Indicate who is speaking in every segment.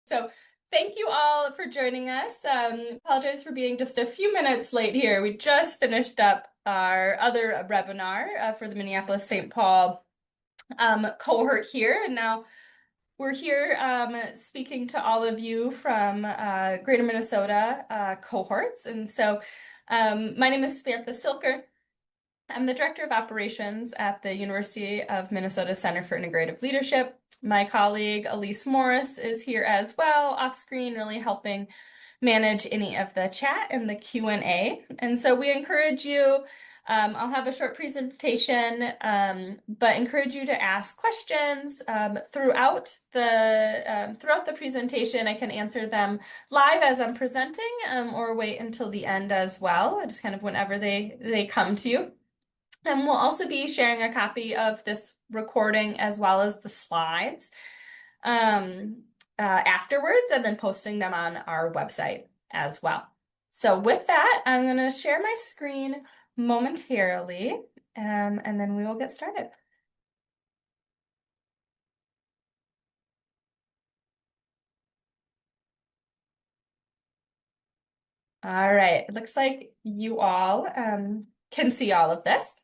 Speaker 1: So thank you all for joining us. Apologize for being just a few minutes late here. We just finished up our other webinar for the Minneapolis-St. Paul cohort here, and now we're here speaking to all of you from Greater Minnesota cohorts. And so my name is Samantha Silker. I'm the Director of Operations at the University of Minnesota Center for Integrative Leadership. My colleague Elise Morris is here as well, off screen, really helping manage any of the chat and the Q&A. And so we encourage you, I'll have a short presentation, but encourage you to ask questions throughout the presentation. I can answer them live as I'm presenting, or wait until the end as well, just kind of whenever they come to you. And we'll also be sharing a copy of this recording as well as the slides afterwards, and then posting them on our website as well. So with that, I'm going to share my screen momentarily, and then we will get started. All right, it looks like you all can see all of this.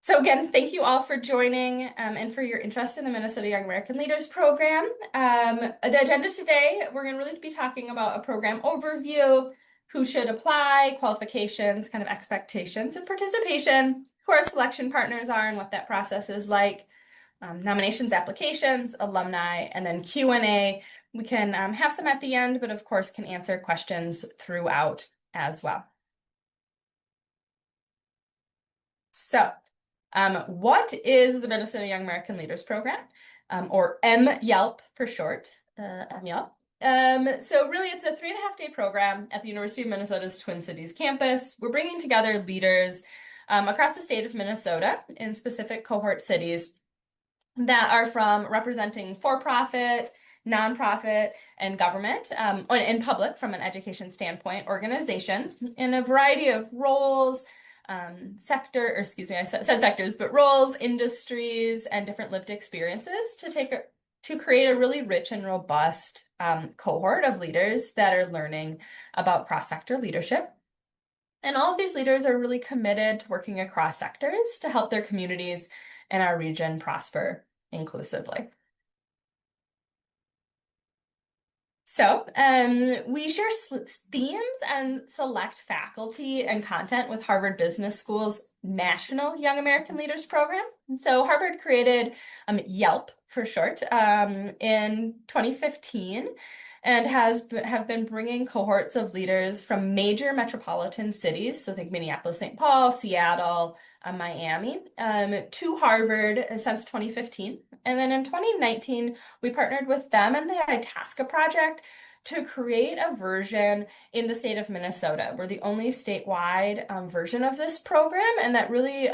Speaker 1: So again, thank you all for joining and for your interest in the Minnesota Young American Leaders Program. The agenda today, we're going to really be talking about a program overview, who should apply, qualifications, kind of expectations and participation, who our selection partners are and what that process is like, nominations, applications, alumni, and then Q&A. We can have some at the end, but of course can answer questions throughout as well. So, what is the Minnesota Young American Leaders Program, or MYALP for short, MYALP? So really it's a 3.5-day program at the University of Minnesota's Twin Cities campus. We're bringing together leaders across the state of Minnesota in specific cohort cities that are from representing for-profit, nonprofit, and government, and public from an education standpoint, organizations in a variety of roles, I said sectors, but roles, industries, and different lived experiences to create a really rich and robust cohort of leaders that are learning about cross-sector leadership. And all of these leaders are really committed to working across sectors to help their communities and our region prosper inclusively. So we share themes and select faculty and content with Harvard Business School's National Young American Leaders Program. So Harvard created YELP for short in 2015 and have been bringing cohorts of leaders from major metropolitan cities, so think Minneapolis, St. Paul, Seattle, Miami, to Harvard since 2015. And then in 2019, we partnered with them and the Itasca Project to create a version in the state of Minnesota. We're the only statewide version of this program, and that really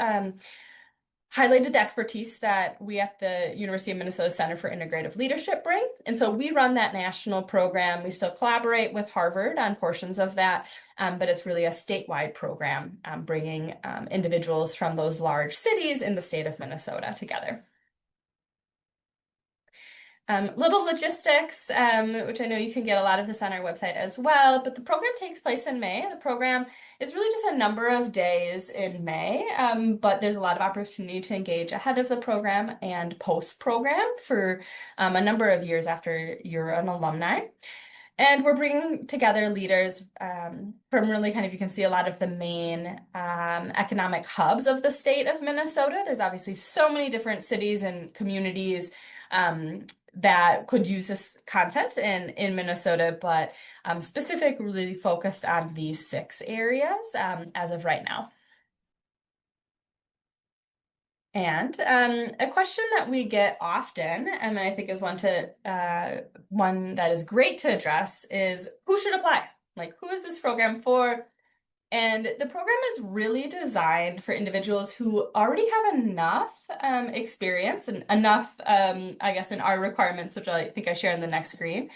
Speaker 1: highlighted the expertise that we at the University of Minnesota Center for Integrative Leadership bring. And so we run that national program. We still collaborate with Harvard on portions of that, but it's really a statewide program bringing individuals from those large cities in the state of Minnesota together. Little logistics, which I know you can get a lot of this on our website as well, but the program takes place in May. The program is really just a number of days in May, but there's a lot of opportunity to engage ahead of the program and post-program for a number of years after you're an alumni. And we're bringing together leaders from really kind of, you can see a lot of the main economic hubs of the state of Minnesota. There's obviously so many different cities and communities that could use this content in Minnesota, but specifically focused on these 6 areas as of right now. And a question that we get often, and I think is one that is great to address, is who should apply? Like, who is this program for? And the program is really designed for individuals who already have enough experience and enough, I guess, in our requirements, which I think I share in the next screen,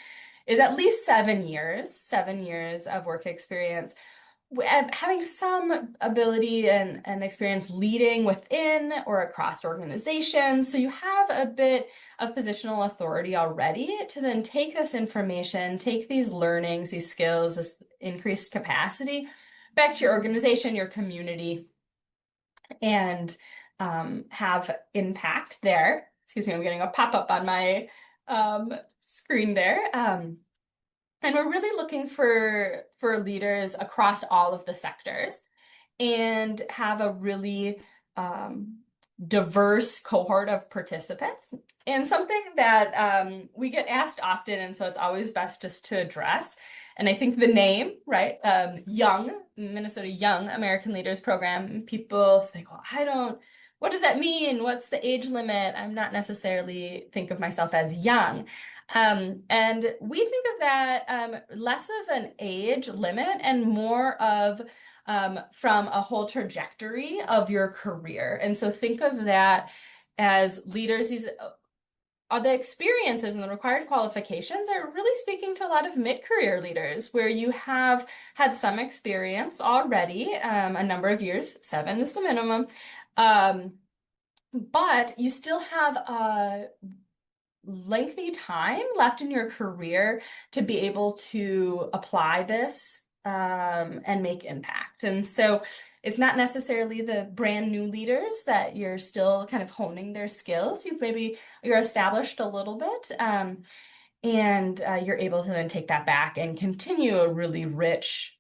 Speaker 1: is at least 7 years of work experience, having some ability and experience leading within or across organizations. So you have a bit of positional authority already to then take this information, take these learnings, these skills, this increased capacity back to your organization, your community, and have impact there. Excuse me, I'm getting a pop-up on my screen there. And we're really looking for leaders across all of the sectors and have a really diverse cohort of participants. And something that we get asked often, and so it's always best just to address. And I think the name, right? Young, Minnesota Young American Leaders Program, people think, well, what does that mean? What's the age limit? I'm not necessarily think of myself as young. And we think of that less of an age limit and more of from a whole trajectory of your career. And so think of that as leaders, these are the experiences and the required qualifications are really speaking to a lot of mid-career leaders where you have had some experience already, a number of years, 7 is the minimum, but you still have a lengthy time left in your career to be able to apply this and make impact. And so it's not necessarily the brand new leaders that you're still kind of honing their skills. You're established a little bit, and you're able to then take that back and continue a really rich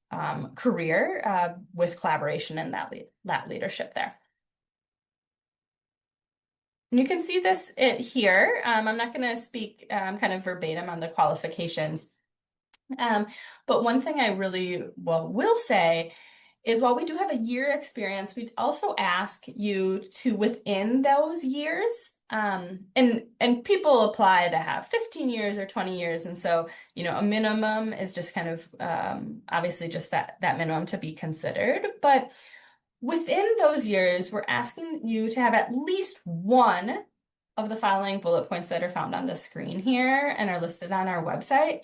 Speaker 1: career with collaboration and that leadership there. And you can see it here. I'm not going to speak kind of verbatim on the qualifications. But one thing I really will say is while we do have a year experience, we'd also ask you to within those years, and people apply to have 15 years or 20 years. And so, a minimum is just kind of obviously just that minimum to be considered. But within those years, we're asking you to have at least one of the following bullet points that are found on the screen here and are listed on our website.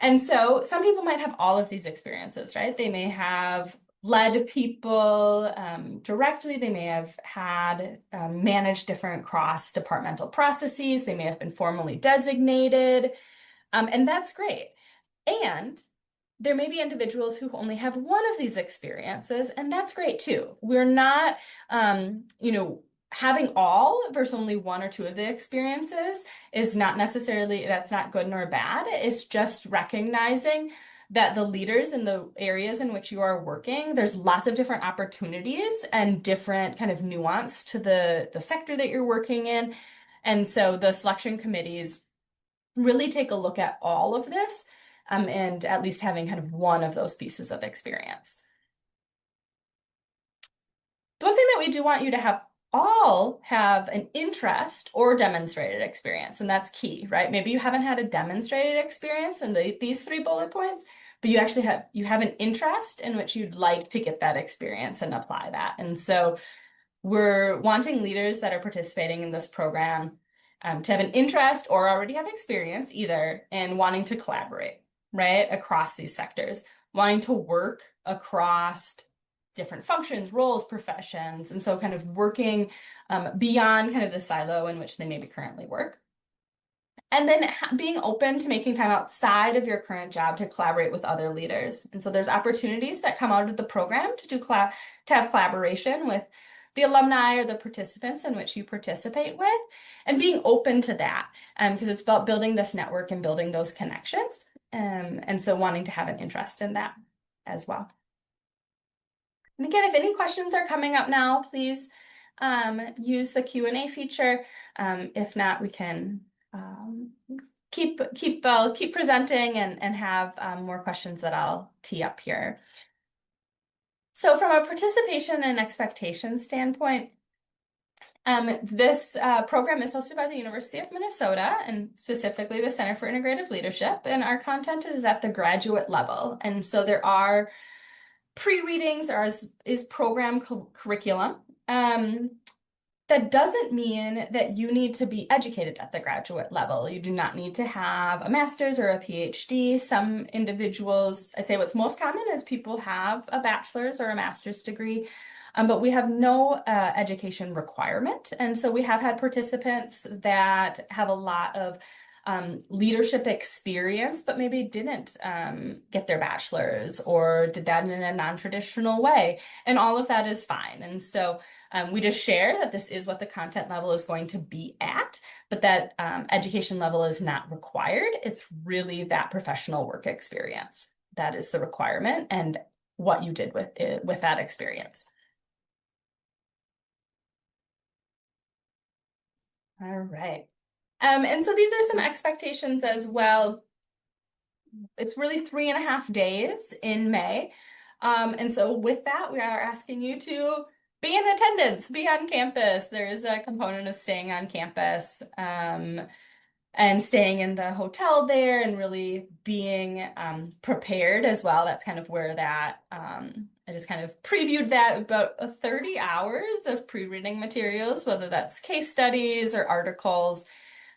Speaker 1: And so some people might have all of these experiences, right? They may have led people directly. They may have had managed different cross-departmental processes. They may have been formally designated, and that's great. And there may be individuals who only have one of these experiences, and that's great too. We're not, having all versus only one or two of the experiences is not necessarily, that's not good nor bad. It's just recognizing that the leaders in the areas in which you are working, there's lots of different opportunities and different kind of nuance to the sector that you're working in. And so the selection committees really take a look at all of this and at least having kind of one of those pieces of experience. The one thing that we do want you to all have an interest or demonstrated experience, and that's key, right? Maybe you haven't had a demonstrated experience in these 3 bullet points, but you actually have an interest in which you'd like to get that experience and apply that. And so we're wanting leaders that are participating in this program to have an interest or already have experience either in wanting to collaborate, right, across these sectors, wanting to work across different functions, roles, professions, and so kind of working beyond kind of the silo in which they maybe currently work. And then being open to making time outside of your current job to collaborate with other leaders. And so there's opportunities that come out of the program to have collaboration with the alumni or the participants in which you participate with, and being open to that because it's about building this network and building those connections. And so wanting to have an interest in that as well. And again, if any questions are coming up now, please use the Q&A feature. If not, we can keep presenting and have more questions that I'll tee up here. So from a participation and expectation standpoint, this program is hosted by the University of Minnesota and specifically the Center for Integrative Leadership, and our content is at the graduate level. And so there are pre-readings, or is program curriculum. That doesn't mean that you need to be educated at the graduate level. You do not need to have a master's or a PhD. Some individuals, I'd say what's most common is people have a bachelor's or a master's degree, but we have no education requirement. And so we have had participants that have a lot of leadership experience, but maybe didn't get their bachelor's or did that in a non-traditional way. And all of that is fine. And so we just share that this is what the content level is going to be at, but that education level is not required. It's really that professional work experience that is the requirement and what you did with that experience. All right. And so these are some expectations as well. It's really 3.5 days in May. And so with that, we are asking you to be in attendance, be on campus. There is a component of staying on campus, and staying in the hotel there and really being prepared as well. That's kind of where that, I just kind of previewed that about 30 hours of pre-reading materials, whether that's case studies or articles.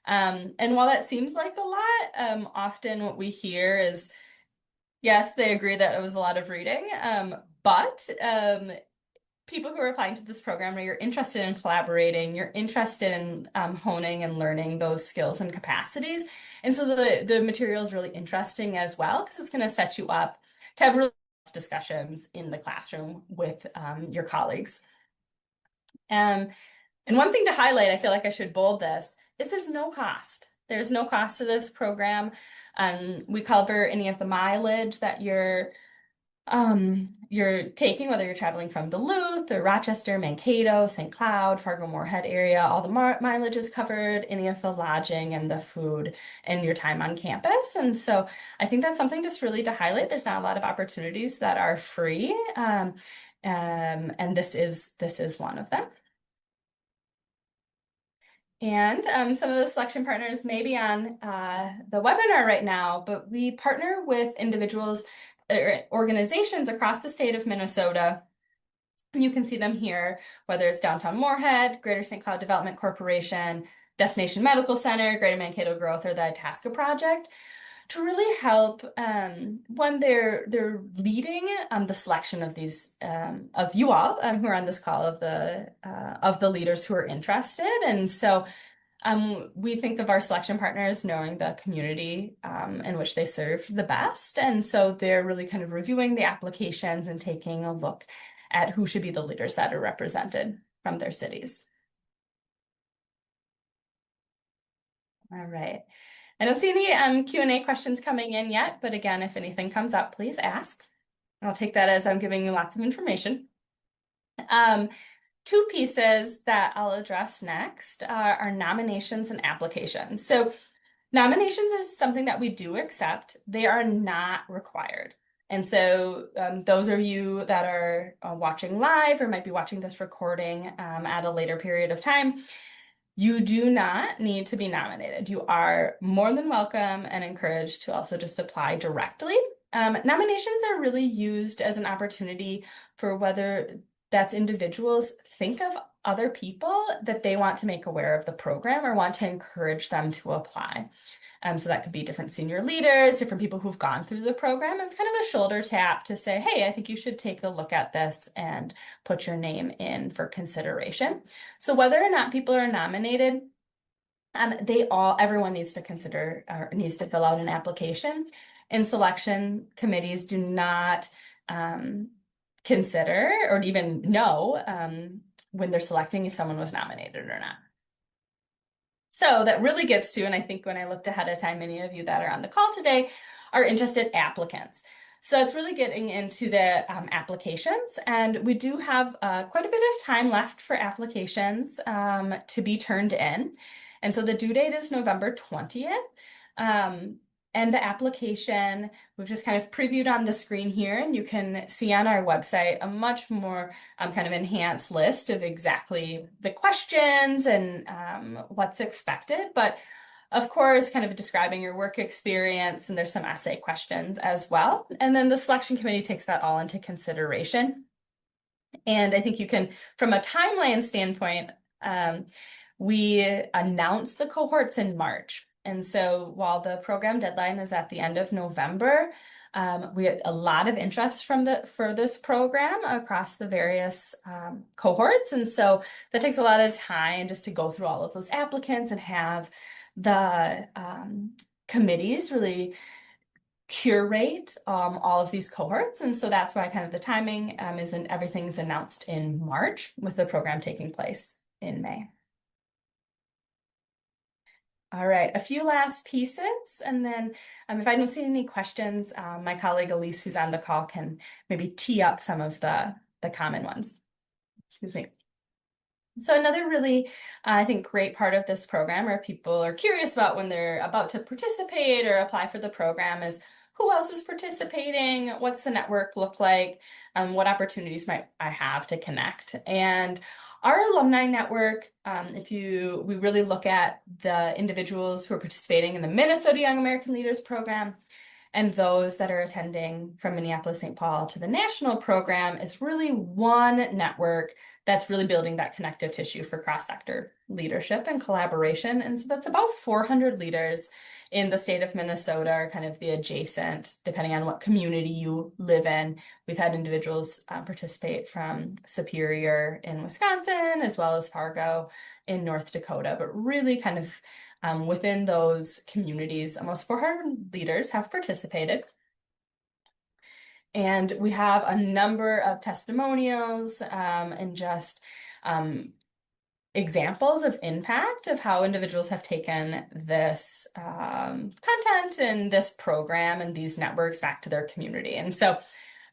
Speaker 1: And while that seems like a lot, often what we hear is, yes, they agree that it was a lot of reading, but people who are applying to this program, you're interested in collaborating, you're interested in honing and learning those skills and capacities. And so the material is really interesting as well, because it's going to set you up to have really discussions in the classroom with your colleagues. And one thing to highlight, I feel like I should bold this, is there's no cost. There's no cost to this program. We cover any of the mileage that you're taking, whether you're traveling from Duluth or Rochester, Mankato, St. Cloud, Fargo-Moorhead area, all the mileage is covered, any of the lodging and the food and your time on campus. And so I think that's something just really to highlight. There's not a lot of opportunities that are free. And this is one of them. And some of the selection partners may be on the webinar right now, but we partner with individuals or organizations across the state of Minnesota. You can see them here, whether it's Downtown Moorhead, Greater St. Cloud Development Corporation, Destination Medical Center, Greater Mankato Growth, or the Itasca Project, to really help when they're leading the selection of these of you all who are on this call of the leaders who are interested. And so we think of our selection partners knowing the community in which they serve the best. And so they're really kind of reviewing the applications and taking a look at who should be the leaders that are represented from their cities. All right. I don't see any Q&A questions coming in yet, but again, if anything comes up, please ask. I'll take that as I'm giving you lots of information. Two pieces that I'll address next are nominations and applications. So nominations is something that we do accept. They are not required. And so those of you that are watching live or might be watching this recording at a later period of time, you do not need to be nominated. You are more than welcome and encouraged to also just apply directly. Nominations are really used as an opportunity for whether that's individuals think of other people that they want to make aware of the program or want to encourage them to apply. So that could be different senior leaders, different people who've gone through the program. It's kind of a shoulder tap to say, hey, I think you should take a look at this and put your name in for consideration. So whether or not people are nominated, everyone needs to consider or needs to fill out an application. And selection committees do not consider or even know when they're selecting if someone was nominated or not. So that really gets to, and I think when I looked ahead of time, many of you that are on the call today are interested applicants. So it's really getting into the applications, and we do have quite a bit of time left for applications to be turned in. And so the due date is November 20th. And the application, we've just kind of previewed on the screen here, and you can see on our website a much more kind of enhanced list of exactly the questions and what's expected. But of course, kind of describing your work experience, and there's some essay questions as well. And then the selection committee takes that all into consideration. And I think you can, from a timeline standpoint, We announced the cohorts in March. And so while the program deadline is at the end of November, we had a lot of interest for this program across the various cohorts. And so that takes a lot of time just to go through all of those applicants and have the committees really curate all of these cohorts. And so that's why kind of the timing isn't everything's announced in March with the program taking place in May. All right, a few last pieces, and then if I don't see any questions, my colleague Elise, who's on the call, can maybe tee up some of the common ones. Excuse me. So another really, I think, great part of this program, or people are curious about when they're about to participate or apply for the program, is who else is participating? What's the network look like? What opportunities might I have to connect? And our alumni network, we really look at the individuals who are participating in the Minnesota Young American Leaders program, and those that are attending from Minneapolis-St. Paul to the national program, is really one network that's really building that connective tissue for cross-sector leadership and collaboration. And so that's about 400 leaders in the state of Minnesota, or kind of the adjacent, depending on what community you live in. We've had individuals participate from Superior in Wisconsin, as well as Fargo in North Dakota, but really kind of within those communities, almost 400 leaders have participated. And we have a number of testimonials and just examples of impact of how individuals have taken this content and this program and these networks back to their community. And so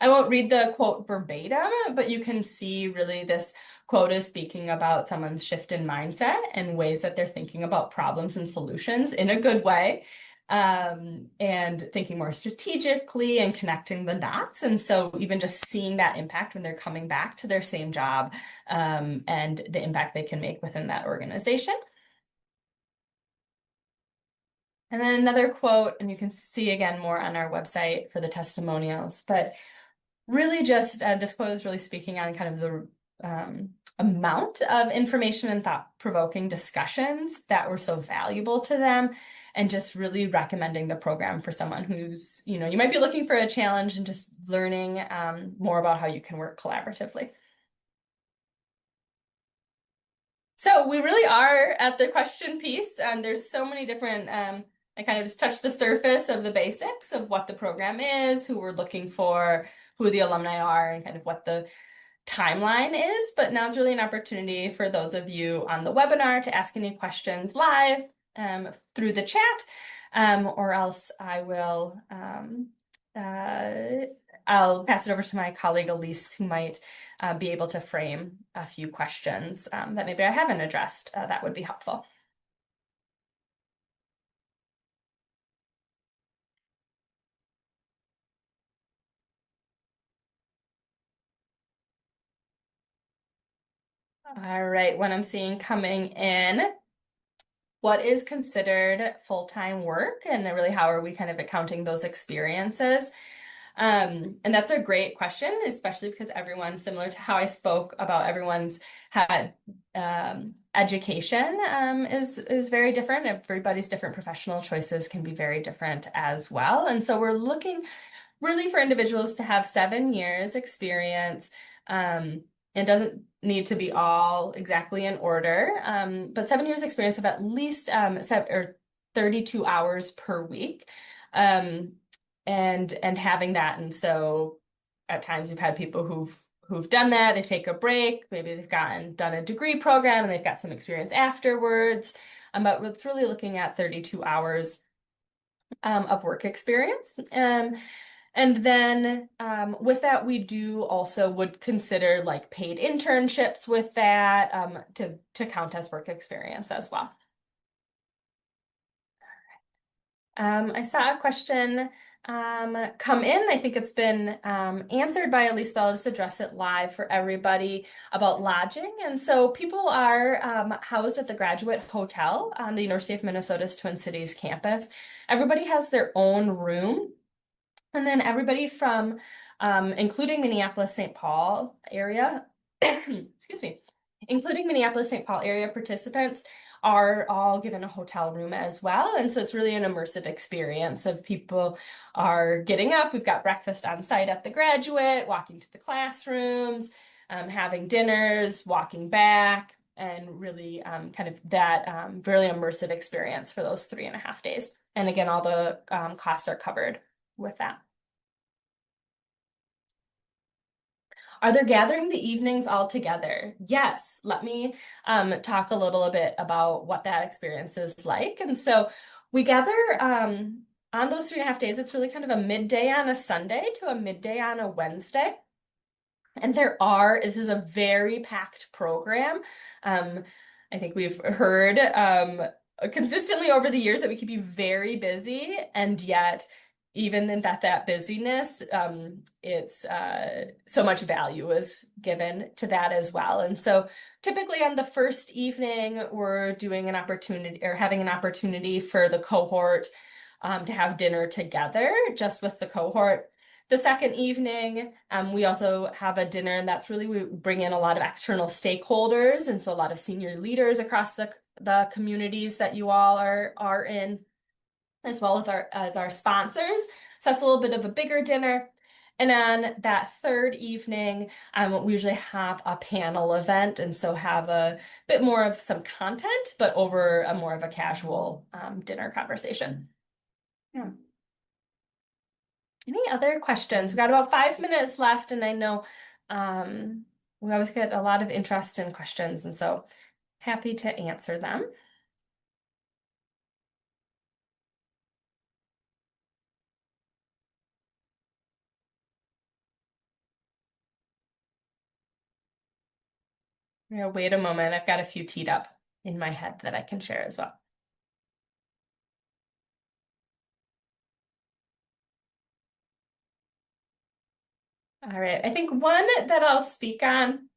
Speaker 1: I won't read the quote verbatim, but you can see really this quote is speaking about someone's shift in mindset and ways that they're thinking about problems and solutions in a good way, and thinking more strategically and connecting the dots. And so even just seeing that impact when they're coming back to their same job, and the impact they can make within that organization. And then another quote, and you can see again more on our website for the testimonials, but really just this quote is really speaking on kind of the amount of information and thought-provoking discussions that were so valuable to them, and just really recommending the program for someone who's, you might be looking for a challenge and just learning more about how you can work collaboratively. So we really are at the question piece, and there's so many different, I kind of just touched the surface of the basics of what the program is, who we're looking for, who the alumni are, and kind of what the timeline is. But now is really an opportunity for those of you on the webinar to ask any questions live through the chat, or else I'll pass it over to my colleague Elise, who might be able to frame a few questions that maybe I haven't addressed that would be helpful. All right, what I'm seeing coming in, what is considered full-time work, and really how are we kind of accounting those experiences? And that's a great question, especially because everyone, similar to how I spoke about everyone's had education is very different. Everybody's different professional choices can be very different as well. And so we're looking really for individuals to have 7 years experience. It doesn't need to be all exactly in order, but 7 years experience of at least 32 hours per week. And having that. And so at times you've had people who've done that, they take a break, maybe they've done a degree program and they've got some experience afterwards. But it's really looking at 32 hours of work experience. And then with that, we do also would consider like paid internships with that to count as work experience as well. I saw a question come in. I think it's been answered by Elise, but I'll just address it live for everybody about lodging. And so people are housed at the Graduate Hotel on the University of Minnesota's Twin Cities campus. Everybody has their own room. And then everybody from, including Minneapolis-St. Paul area, excuse me, including Minneapolis-St. Paul area participants, are all given a hotel room as well. And so it's really an immersive experience of people are getting up. We've got breakfast on site at the graduate, walking to the classrooms, having dinners, walking back, and really kind of that really immersive experience for those 3.5 days. And again, all the costs are covered with that. Are they gathering the evenings all together? Yes. Let me talk a little bit about what that experience is like. And so we gather on those 3.5 days. It's really kind of a midday on a Sunday to a midday on a Wednesday. And this is a very packed program. I think we've heard consistently over the years that we keep you very busy, and yet even in that busyness, it's so much value is given to that as well. And so typically on the first evening, we're doing an opportunity or having an opportunity for the cohort to have dinner together just with the cohort. The second evening, we also have a dinner, and that's really, we bring in a lot of external stakeholders, and so a lot of senior leaders across the communities that you all are in, as well as our sponsors. So that's a little bit of a bigger dinner. And on that third evening, we usually have a panel event, and so have a bit more of some content, but over a more of a casual dinner conversation. Yeah. Any other questions? We've got about 5 minutes left, and I know we always get a lot of interest in questions, and so happy to answer them. Wait a moment. I've got a few teed up in my head that I can share as well. All right. I think one that I'll speak on,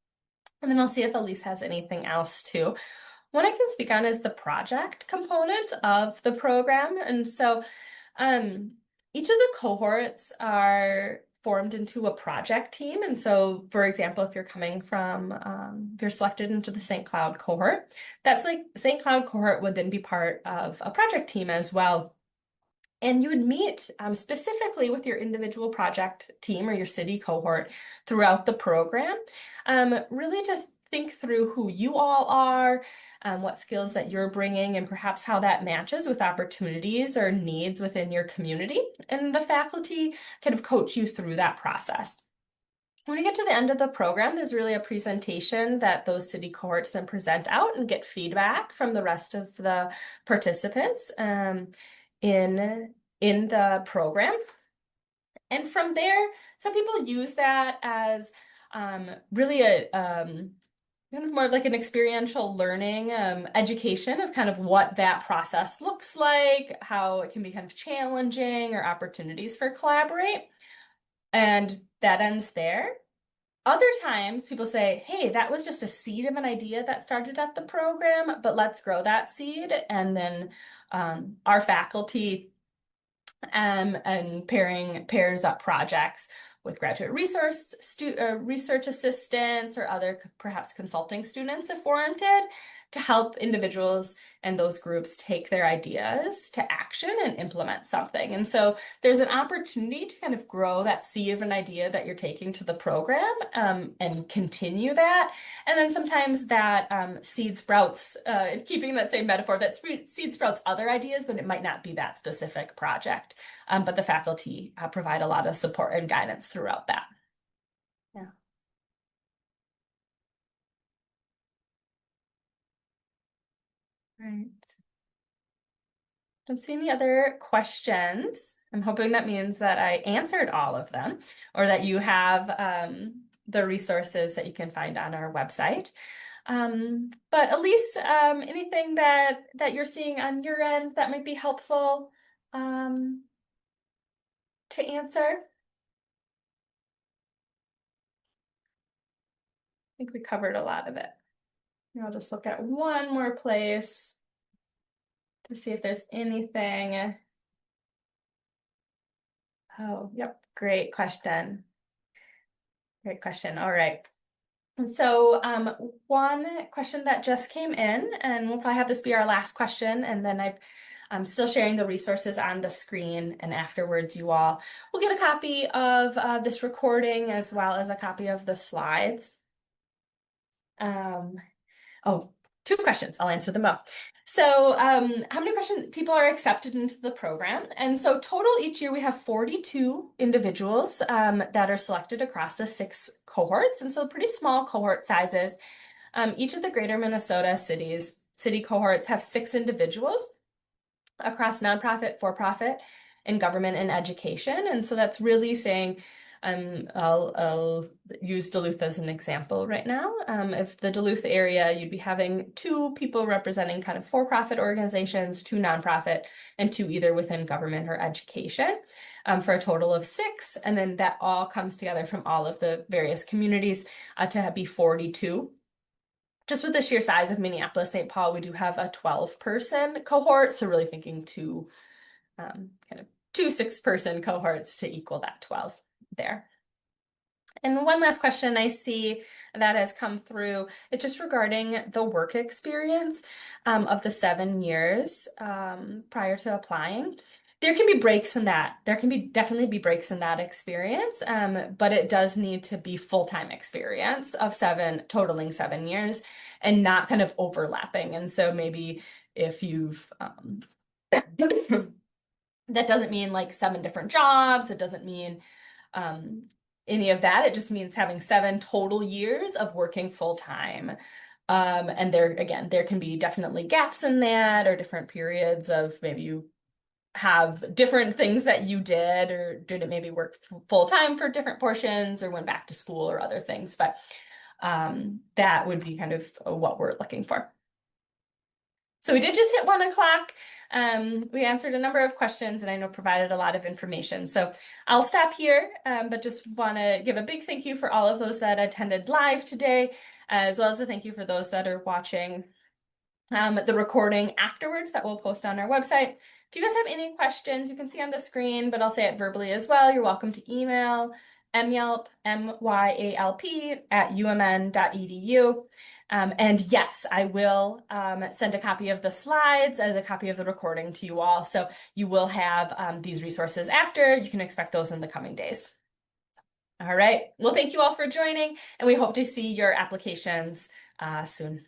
Speaker 1: and then I'll see if Elise has anything else too. One I can speak on is the project component of the program. And so each of the cohorts are formed into a project team. And so, for example, if you're coming from, if you're selected into the St. Cloud cohort, that's like St. Cloud cohort would then be part of a project team as well. And you would meet specifically with your individual project team or your city cohort throughout the program, really to think through who you all are, what skills that you're bringing, and perhaps how that matches with opportunities or needs within your community. And the faculty kind of coach you through that process. When we get to the end of the program, there's really a presentation that those city cohorts then present out and get feedback from the rest of the participants in the program. And from there, some people use that as really a kind of more of like an experiential learning education of kind of what that process looks like, how it can be kind of challenging or opportunities for collaborate. And that ends there. Other times people say, hey, that was just a seed of an idea that started at the program, but let's grow that seed. And then our faculty and pairs up projects with graduate research assistants or other perhaps consulting students if warranted to help individuals and those groups take their ideas to action and implement something. And so there's an opportunity to kind of grow that seed of an idea that you're taking to the program and continue that. And then sometimes that seed sprouts, keeping that same metaphor, that seed sprouts other ideas, but it might not be that specific project. But the faculty provide a lot of support and guidance throughout that. Yeah. Right. Don't see any other questions. I'm hoping that means that I answered all of them or that you have the resources that you can find on our website. But Elise, anything that you're seeing on your end that might be helpful to answer? I think we covered a lot of it. I'll just look at one more place to see if there's anything. Oh, yep. Great question. Great question. All right. So one question that just came in, and we'll probably have this be our last question, and then I'm still sharing the resources on the screen, and afterwards you all will get a copy of this recording as well as a copy of the slides. Um, oh, two questions. I'll answer them both. So, how many questions people are accepted into the program? And so total each year we have 42 individuals that are selected across the 6 cohorts. And so pretty small cohort sizes. Each of the greater Minnesota city cohorts have 6 individuals across nonprofit, for-profit, and government and education. And so that's really saying, I'll use Duluth as an example right now. If the Duluth area, you'd be having 2 people representing kind of for-profit organizations, 2 nonprofit, and 2 either within government or education, for a total of 6. And then that all comes together from all of the various communities to be 42. Just with the sheer size of Minneapolis, St. Paul, we do have a 12-person cohort. So really thinking kind of 2 6-person cohorts to equal that 12 there. And one last question I see that has come through, it's just regarding the work experience of the 7 years prior to applying. There can be breaks in that. There can definitely be breaks in that experience, but it does need to be full-time experience of totaling 7 years, and not kind of overlapping. And so maybe if you've that doesn't mean like 7 different jobs. It doesn't mean any of that. It just means having 7 total years of working full time. And there can be definitely gaps in that, or different periods of maybe you have different things that you did, or didn't maybe work full time for different portions, or went back to school or other things. But that would be kind of what we're looking for. So we did just hit 1 o'clock. We answered a number of questions, and I know provided a lot of information. So I'll stop here, but just want to give a big thank you for all of those that attended live today, as well as a thank you for those that are watching the recording afterwards that we'll post on our website. If you guys have any questions, you can see on the screen, but I'll say it verbally as well. You're welcome to email MYALP, MYALP @umn.edu. And yes, I will send a copy of the slides as a copy of the recording to you all. So you will have these resources after. You can expect those in the coming days. All right. Well, thank you all for joining, and we hope to see your applications soon.